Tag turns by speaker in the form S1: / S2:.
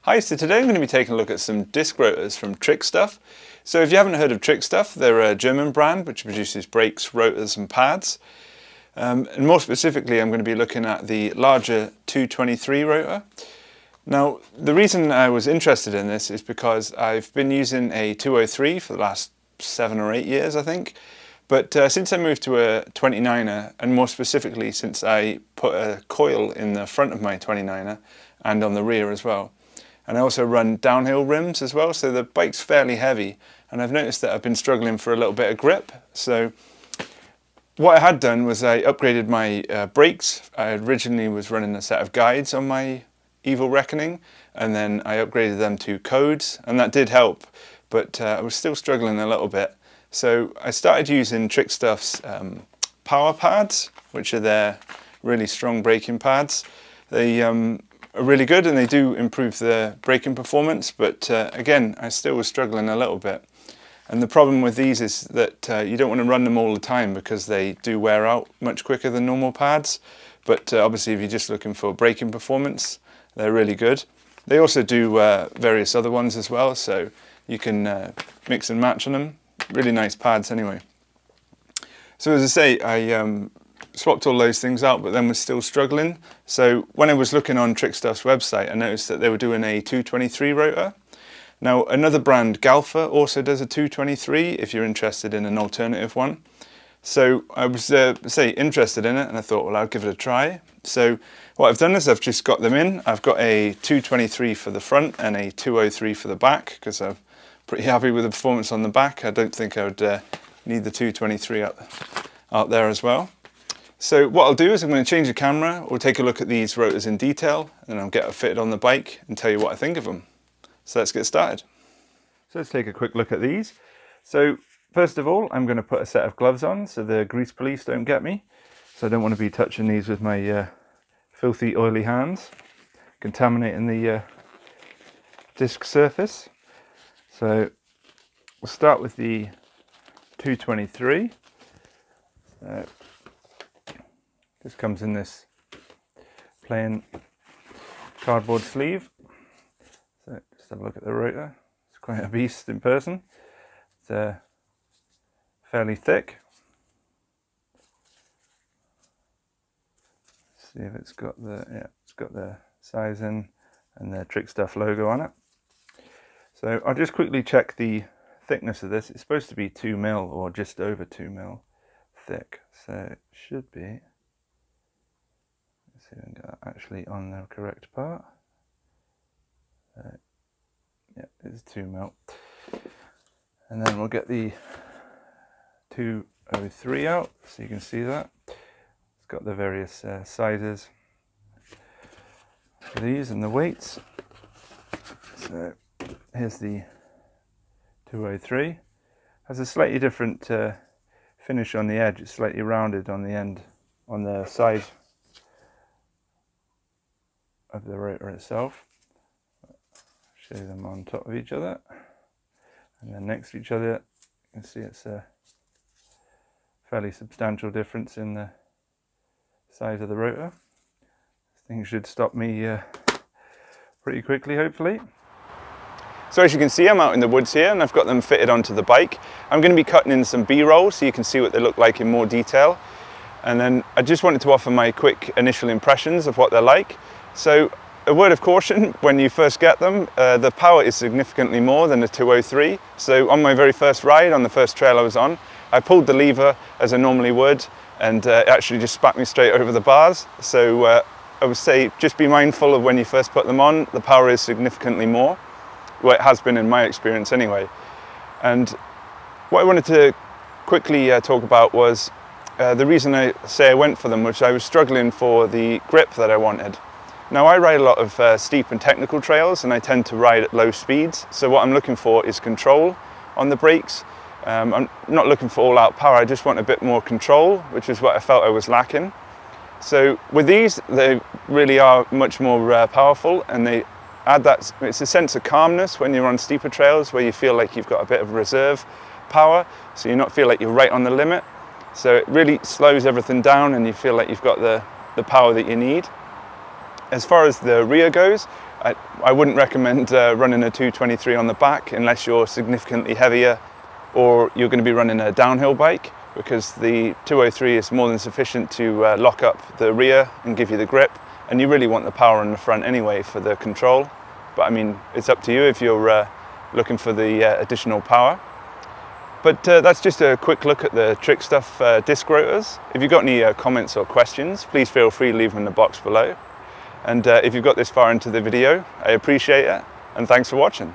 S1: Hi, so today I'm going to be taking a look at some disc rotors from Trickstuff. So if you haven't heard of Trickstuff, they're a German brand which produces brakes, rotors and pads. And more specifically, I'm going to be looking at the larger 223 rotor. Now, the reason I was interested in this is because I've been using a 203 for the last 7 or 8 years, I think. But since I moved to a 29er, and more specifically since I put a coil in the front of my 29er and on the rear as well, and I also run downhill rims as well, so the bike's fairly heavy, and I've noticed that I've been struggling for a little bit of grip. So what I had done was I upgraded my brakes. I originally was running a set of guides on my Evil Reckoning, and then I upgraded them to codes, and that did help, but I was still struggling a little bit. So I started using Trickstuff's power pads, which are their really strong braking pads. They are really good and they do improve the braking performance, but again, I still was struggling a little bit. And the problem with these is that you don't want to run them all the time because they do wear out much quicker than normal pads. But obviously if you're just looking for braking performance, they're really good. They also do various other ones as well, so you can mix and match on them. Really nice pads anyway. So as I say, I swapped all those things out, but then was still struggling. So when I was looking on Trickstuff's website, I noticed that they were doing a 223 rotor. Now another brand, Galfer, also does a 223 if you're interested in an alternative one. So I was interested in it, and I thought, well, I'll give it a try. So what I've done is I've just got them in. I've got a 223 for the front and a 203 for the back, because I'm pretty happy with the performance on the back. I don't think I would need the 223 out there as well. So what I'll do is I'm going to change the camera, we'll take a look at these rotors in detail, and I'll get it fitted on the bike and tell you what I think of them. So let's get started. So let's take a quick look at these. So first of all, I'm going to put a set of gloves on so the grease police don't get me. So I don't want to be touching these with my filthy oily hands, contaminating the disc surface. So we'll start with the 223. So this comes in this plain cardboard sleeve. So just have a look at the rotor. It's quite a beast in person. It's fairly thick. Let's see if it's got the sizing and the Trickstuff logo on it. So I'll just quickly check the thickness of this. It's supposed to be 2 mil or just over 2 mil thick. So it should be. Let's see if I can get that actually on the correct part. Yeah, it's 2 mil. And then we'll get the 203 out so you can see that. It's got the various sizes for these and the weights. So here's the 203. Has a slightly different finish on the edge. It's slightly rounded on the end, on the side of the rotor itself. Show them on top of each other, and then next to each other. You can see it's a fairly substantial difference in the size of the rotor. This thing should stop me pretty quickly, hopefully. So as you can see, I'm out in the woods here and I've got them fitted onto the bike. I'm going to be cutting in some B-roll so you can see what they look like in more detail. And then I just wanted to offer my quick initial impressions of what they're like. So a word of caution, when you first get them, the power is significantly more than the 203. So on my very first ride, on the first trail I was on, I pulled the lever as I normally would, and it actually just spat me straight over the bars. So I would say just be mindful of when you first put them on, the power is significantly more. Well, it has been in my experience anyway. And what I wanted to quickly talk about was the reason I say I went for them, which I was struggling for the grip that I wanted. Now I ride a lot of steep and technical trails, and I tend to ride at low speeds. So what I'm looking for is control on the brakes. I'm not looking for all out power, I just want a bit more control, which is what I felt I was lacking. So with these, they really are much more powerful, and they add that, it's a sense of calmness when you're on steeper trails where you feel like you've got a bit of reserve power, so you not feel like you're right on the limit. So it really slows everything down and you feel like you've got the power that you need. As far as the rear goes, I wouldn't recommend running a 223 on the back unless you're significantly heavier or you're going to be running a downhill bike, because the 203 is more than sufficient to lock up the rear and give you the grip, and you really want the power in the front anyway for the control. But I mean, it's up to you if you're looking for the additional power. But that's just a quick look at the trickstuff disc rotors. If you've got any comments or questions, please feel free to leave them in the box below. And if you've got this far into the video, I appreciate it, and thanks for watching.